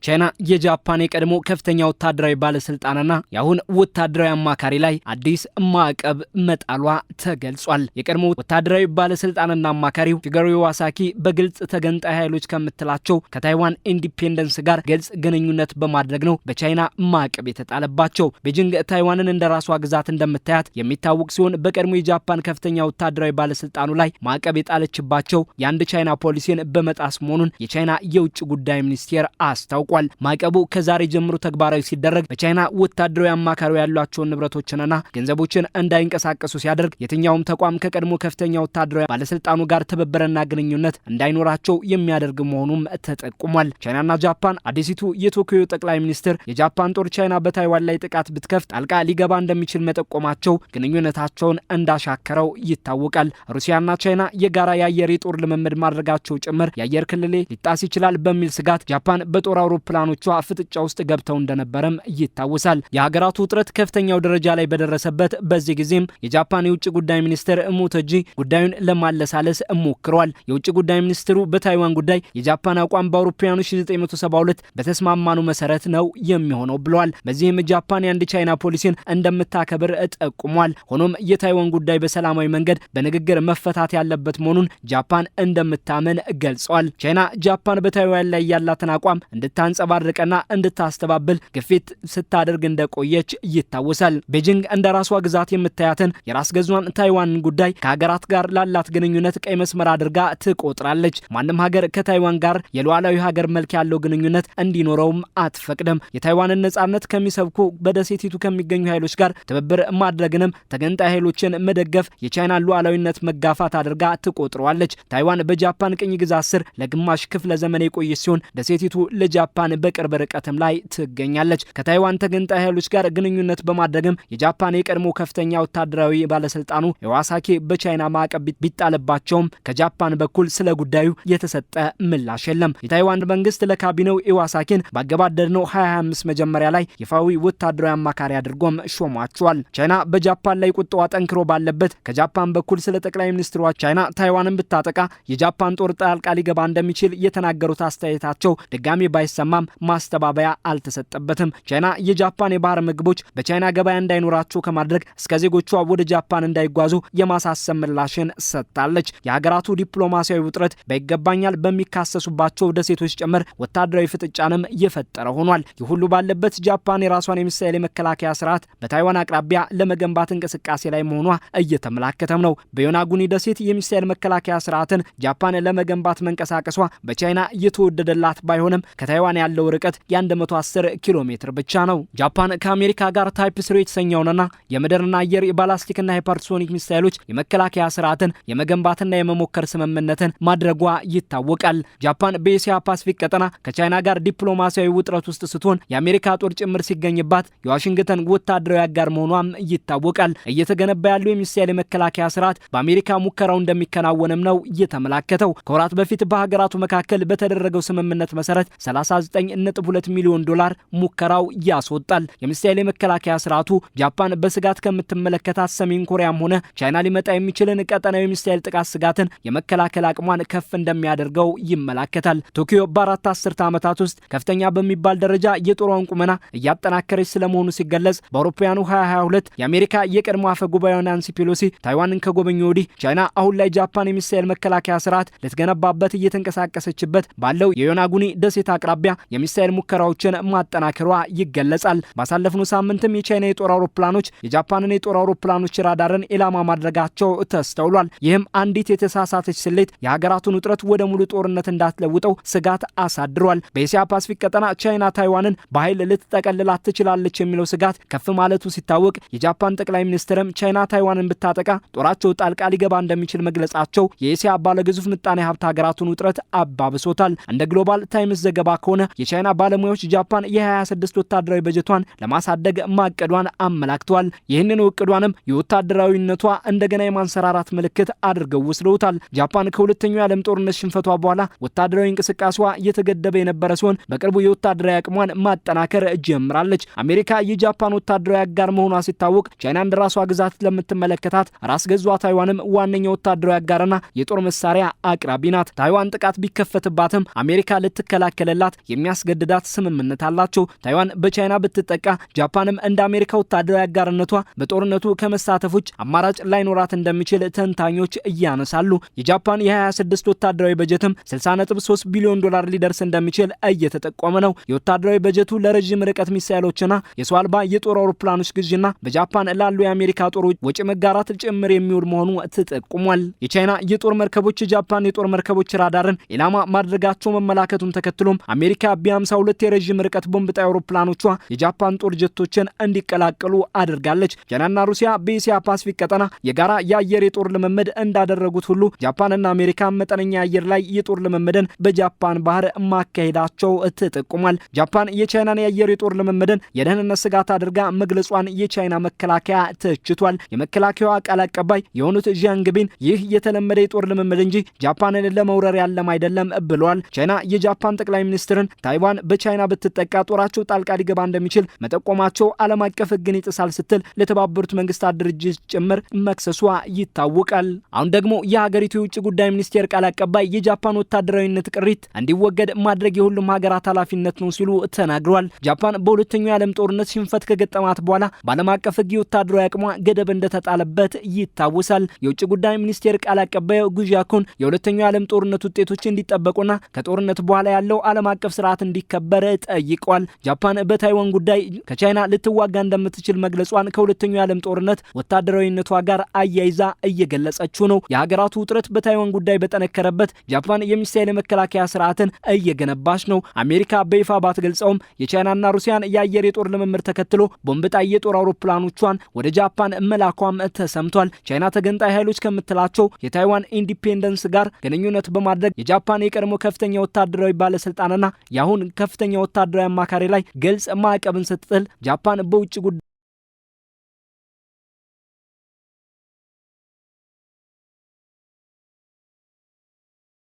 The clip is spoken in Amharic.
ቻይና የጃፓን የቀድሞ ከፍተኛ ወታደራዊ ባለስልጣንና የአሁን ወታደራዊ አማካሪ ላይ አዲስ ማዕቀብ መጣሏ ተገልጿል። የቀድሞ ወታደራዊ ባለስልጣንና አማካሪው ሺጌሩ ኢዋሳኪ በግልጽ ተገንጣይ ኃይሎች ከምትላቸው ከታይዋን ኢንዲፔንደንስ ጋር ግልጽ ግንኙነት በማድረግ ነው በቻይና ማዕቀብ የተጣለባቸው። ቤጂንግ ታይዋንን እንደ ራሷ ግዛት እንደምታያት የሚታወቅ ሲሆን በቀድሞ የጃፓን ከፍተኛ ወታደራዊ ባለስልጣኑ ላይ ማዕቀብ የጣለችባቸው የአንድ ቻይና ፖሊሲን በመጣስ መሆኑን የቻይና የውጭ ጉዳይ ሚኒስቴር አስታውቋል። ማዕቀቡ ከዛሬ ጀምሮ ተግባራዊ ሲደረግ በቻይና ወታደራዊ አማካሪው ያሏቸውን ንብረቶችንና ገንዘቦችን እንዳይንቀሳቀሱ ሲያደርግ የትኛውም ተቋም ከቀድሞ ከፍተኛ ወታደራዊ ባለስልጣኑ ጋር ትብብርና ግንኙነት እንዳይኖራቸው የሚያደርግ መሆኑም ተጠቁሟል። ቻይናና ጃፓን አዲሲቱ የቶኪዮ ጠቅላይ ሚኒስትር የጃፓን ጦር ቻይና በታይዋን ላይ ጥቃት ብትከፍት ጣልቃ ሊገባ እንደሚችል መጠቆማቸው ግንኙነታቸውን እንዳሻከረው ይታወቃል። ሩሲያና ቻይና የጋራ የአየር የጦር ልምምድ ማድረጋቸው ጭምር የአየር ክልሌ ሊጣስ ይችላል በሚል ስጋት ጃፓን በጦር አውሮፕላኖቿ ፍጥጫ ውስጥ ገብተው እንደነበረም ይታወሳል። የሀገራቱ ውጥረት ከፍተኛው ደረጃ ላይ በደረሰበት በዚህ ጊዜም የጃፓን የውጭ ጉዳይ ሚኒስትር ሞቶጂ ጉዳዩን ለማለሳለስ ሞክረዋል። የውጭ ጉዳይ ሚኒስትሩ በታይዋን ጉዳይ የጃፓን አቋም በአውሮፓውያኑ 1972 በተስማማኑ መሰረት ነው የሚሆነው ብለዋል። በዚህም ጃፓን የአንድ ቻይና ፖሊሲን እንደምታከብር ጠቁሟል። ሆኖም የታይዋን ጉዳይ በሰላማዊ መንገድ በንግግር መፈታት ያለበት መሆኑን ጃፓን እንደምታመን ገልጸዋል። ቻይና ጃፓን በታይዋን ላይ ያላትን አቋም እንድታንጸባርቅና እንድታስተባብል ግፊት ስታደርግ እንደቆየች ይታወሳል። ቤጂንግ እንደ ራሷ ግዛት የምታያትን የራስ ገዟን ታይዋንን ጉዳይ ከሀገራት ጋር ላላት ግንኙነት ቀይ መስመር አድርጋ ትቆጥራለች። ማንም ሀገር ከታይዋን ጋር የሉዓላዊ ሀገር መልክ ያለው ግንኙነት እንዲኖረውም አትፈቅድም። የታይዋንን ነጻነት ከሚሰብኩ በደሴቲቱ ከሚገኙ ኃይሎች ጋር ትብብር ማድረግንም ተገንጣይ ኃይሎችን መደገፍ የቻይናን ሉዓላዊነት መጋፋት አድርጋ ትቆጥረዋለች። ታይዋን በጃፓን ቅኝ ግዛት ስር ለግማሽ ክፍለ ዘመን የቆየች ሲሆን ደሴቲቱ ለጃፓን በቅርብ ርቀትም ላይ ትገኛለች። ከታይዋን ተገንጣይ ኃይሎች ጋር ግንኙነት በማድረግም የጃፓን የቀድሞ ከፍተኛ ወታደራዊ ባለስልጣኑ ኢዋሳኪ በቻይና ማዕቀብ ቢጣልባቸውም ከጃፓን በኩል ስለ ጉዳዩ የተሰጠ ምላሽ የለም። የታይዋን መንግስት ለካቢኔው ኢዋሳኪን ባገባደድነው 2025 መጀመሪያ ላይ ይፋዊ ወታደራዊ አማካሪ አድርጎም ሾሟቸዋል። ቻይና በጃፓን ላይ ቁጣዋ ጠንክሮ ባለበት ከጃፓን በኩል ስለ ጠቅላይ ሚኒስትሯ ቻይና ታይዋንን ብታጠቃ የጃፓን ጦር ጣልቃ ሊገባ እንደሚችል የተናገሩት አስተያየታቸው ድጋሚ ባይሰማም ማስተባበያ አልተሰጠበትም። ቻይና የጃፓን የባህር ምግቦች በቻይና ገበያ እንዳይኖራቸው ከማድረግ እስከ ዜጎቿ ወደ ጃፓን እንዳይጓዙ የማሳሰብ ምላሽን ሰጥታለች። የሀገራቱ ዲፕሎማሲያዊ ውጥረት በይገባኛል በሚካሰሱባቸው ደሴቶች ጭምር ወታደራዊ ፍጥጫንም እየፈጠረ ሆኗል። ይህ ሁሉ ባለበት ጃፓን የራሷን የሚሳኤል የመከላከያ ስርዓት በታይዋን አቅራቢያ ለመገንባት እንቅስቃሴ ላይ መሆኗ እየተመላከተም ነው። በዮናጉኒ ደሴት የሚሳኤል መከላከያ ስርዓትን ጃፓን ለመገንባት መንቀሳቀሷ በቻይና እየተወደደላት ባይሆንም ከታይዋን ያለው ርቀት የ110 ኪሎ ሜትር ብቻ ነው። ጃፓን ከአሜሪካ ጋር ታይፕ 3 የተሰኘውንና የምድርና አየር የባላስቲክና ሃይፐርሶኒክ ሚሳኤሎች የመከላከያ ስርዓትን የመገንባትና የመሞከር ስምምነትን ማድረጓ ይታወቃል። ጃፓን በኤስያ ፓሲፊክ ቀጠና ከቻይና ጋር ዲፕሎማሲያዊ ውጥረት ውስጥ ስትሆን የአሜሪካ ጦር ጭምር ሲገኝባት የዋሽንግተን ወታደራዊ አጋር መሆኗም ይታወቃል። እየተገነባ ያለው የሚሳኤል የመከላከያ ስርዓት በአሜሪካ ሙከራው እንደሚከናወንም ነው እየተመላከተው። ከወራት በፊት በሀገራቱ መካከል በተደረገው ስምምነት መሰረት 39.2 ሚሊዮን ዶላር ሙከራው ያስወጣል። የሚሳኤል የመከላከያ ስርዓቱ ጃፓን በስጋት ከምትመለከታት ሰሜን ኮሪያም ሆነ ቻይና ሊመጣ የሚችልን ቀጠናዊ ሚሳኤል ጥቃት ስጋትን የመከላከል አቅሟን ከፍ እንደሚያደርገው ይመላከታል። ቶኪዮ በአራት አስርተ ዓመታት ውስጥ ከፍተኛ በሚባል ደረጃ የጦሯን ቁመና እያጠናከረች ስለመሆኑ ሲገለጽ በአውሮፓውያኑ 2022 የአሜሪካ የቀድሞ አፈ ጉባኤ ናንሲ ፔሎሲ ታይዋንን ከጎበኙ ወዲህ ቻይና አሁን ላይ ጃፓን የሚሳኤል መከላከያ ስርዓት ልትገነባበት እየተንቀሳቀሰችበት ባለው የዮናጉኒ ደሴት አቅራቢያ የሚሳኤል ሙከራዎችን ማጠናከሯ ይገለጻል። ባሳለፍነው ሳምንትም የቻይና የጦር አውሮፕላኖች የጃፓንን የጦር አውሮፕላኖች ራዳርን ኢላማ ማድረጋቸው ተስተውሏል። ይህም አንዲት የተሳሳተች ስሌት የሀገራቱን ውጥረት ወደ ሙሉ ጦርነት እንዳትለውጠው ስጋት አሳድሯል። በኤስያ ፓሲፊክ ቀጠና ቻይና ታይዋንን በኃይል ልትጠቀልላት ትችላለች የሚለው ስጋት ከፍ ማለቱ ሲታወቅ የጃፓን ጠቅላይ ሚኒስትርም ቻይና ታይዋንን ብታጠቃ ጦራቸው ጣልቃ ሊገባ እንደሚችል መግለጻቸው የኤስያ ባለግዙፍ ምጣኔ ሀብት ሀገራቱን ውጥረት አባብሶታል። እንደ ግሎባል ታይምስ ዘገባ ከሆነ የቻይና ባለሙያዎች ጃፓን የ2026 ወታደራዊ በጀቷን ለማሳደግ ማቀዷን አመላክተዋል። ይህንን እቅዷንም የወታደራዊነቷ እንደገና የማንሰራራት ምልክት አድርገው ወስደውታል። ጃፓን ከሁለተኛው የዓለም ጦርነት ሽንፈቷ በኋላ ወታደራዊ እንቅስቃሴዋ እየተገደበ የነበረ ሲሆን በቅርቡ የወታደራዊ አቅሟን ማጠናከር ጀምራለች። አሜሪካ የጃፓን ወታደራዊ አጋር መሆኗ ሲታወቅ ቻይና እንደ ራሷ ግዛት ለምትመለከታት ራስ ገዟ ታይዋንም ዋነኛው ወታደራዊ አጋርና የጦር መሳሪያ አቅራቢ ናት። ታይዋን ጥቃት ቢከፈትባትም አሜሪካ ልትከላከልላት የሚያስገድዳት ስምምነት አላቸው። ታይዋን በቻይና ብትጠቃ ጃፓንም እንደ አሜሪካ ወታደራዊ አጋርነቷ በጦርነቱ ከመሳተፍ ውጭ አማራጭ ላይኖራት እንደሚችል ተንታኞች እያነሳሉ። የጃፓን የ26 ወታደራዊ በጀትም 60.3 ቢሊዮን ዶላር ሊደርስ እንደሚችል እየተጠቆመ ነው። የወታደራዊ በጀቱ ለረጅም ርቀት ሚሳኤሎችና የሰው አልባ የጦር አውሮፕላኖች ግዥና በጃፓን ላሉ የአሜሪካ ጦር ወጪ መጋራት ጭምር የሚውል መሆኑ ተጠቁሟል። የቻይና የጦር መርከቦች የጃፓን የጦር መርከቦች ራዳርን ኢላማ ማድረጋቸው መመላከቱን ተከትሎም አሜሪካ ቢ52 የረጅም ርቀት ቦምብ ጣይ አውሮፕላኖቿ የጃፓን ጦር ጀቶችን እንዲቀላቀሉ አድርጋለች። ቻይናና ሩሲያ በኤስያ ፓሲፊክ ቀጠና የጋራ የአየር የጦር ልምምድ እንዳደረጉት ሁሉ ጃፓንና አሜሪካ መጠነኛ የአየር ላይ የጦር ልምምድን በጃፓን ባህር ማካሄዳቸው ተጠቁሟል። ጃፓን የቻይናን የአየር የጦር ልምምድን የደህንነት ስጋት አድርጋ መግለጿን የቻይና መከላከያ ተችቷል። የመከላከያዋ ቃል አቀባይ የሆኑት ዣንግቢን ይህ የተለመደ የጦር ልምምድ እንጂ ጃፓንን ለመውረር ያለም አይደለም ብለዋል። ቻይና የጃፓን ጠቅላይ ሚኒስትርን ታይዋን በቻይና ብትጠቃ ጦራቸው ጣልቃ ሊገባ እንደሚችል መጠቆማቸው ዓለም አቀፍ ሕግን ይጥሳል ስትል ለተባበሩት መንግስታት ድርጅት ጭምር መክሰሷ ይታወቃል። አሁን ደግሞ የሀገሪቱ የውጭ ጉዳይ ሚኒስቴር ቃል አቀባይ የጃፓን ወታደራዊነት ቅሪት እንዲወገድ ማድረግ የሁሉም ሀገራት ኃላፊነት ነው ሲሉ ተናግረዋል። ጃፓን በሁለተኛው የዓለም ጦርነት ሽንፈት ከገጠማት በኋላ በዓለም አቀፍ ሕግ የወታደራዊ አቅሟ ገደብ እንደተጣለበት ይታወሳል። የውጭ ጉዳይ ሚኒስቴር ቃል አቀባይ ጉዣኩን የሁለተኛው የዓለም ጦርነት ውጤቶች እንዲጠበቁና ከጦርነት በኋላ ያለው ዓለም አቀፍ ስርዓት እንዲከበር ጠይቀዋል። ጃፓን በታይዋን ጉዳይ ከቻይና ልትዋጋ እንደምትችል መግለጿን ከሁለተኛው የዓለም ጦርነት ወታደራዊነቷ ጋር አያይዛ እየገለጸችው ነው። የሀገራቱ ውጥረት በታይዋን ጉዳይ በጠነከረበት ጃፓን የሚሳኤል መከላከያ ስርዓትን እየገነባች ነው። አሜሪካ በይፋ ባትገልጸውም የቻይናና ሩሲያን የአየር የጦር ልምምድ ተከትሎ ቦምብ ጣይ የጦር አውሮፕላኖቿን ወደ ጃፓን መላኳም ተሰምቷል። ቻይና ተገንጣይ ኃይሎች ከምትላቸው የታይዋን ኢንዲፔንደንስ ጋር ግንኙነት በማድረግ የጃፓን የቀድሞ ከፍተኛ ወታደራዊ ባለስልጣንና የአሁን ከፍተኛ ወታደራዊ አማካሪ ላይ ግልጽ ማዕቀብን ስትጥል ጃፓን በውጭ ጉዳይ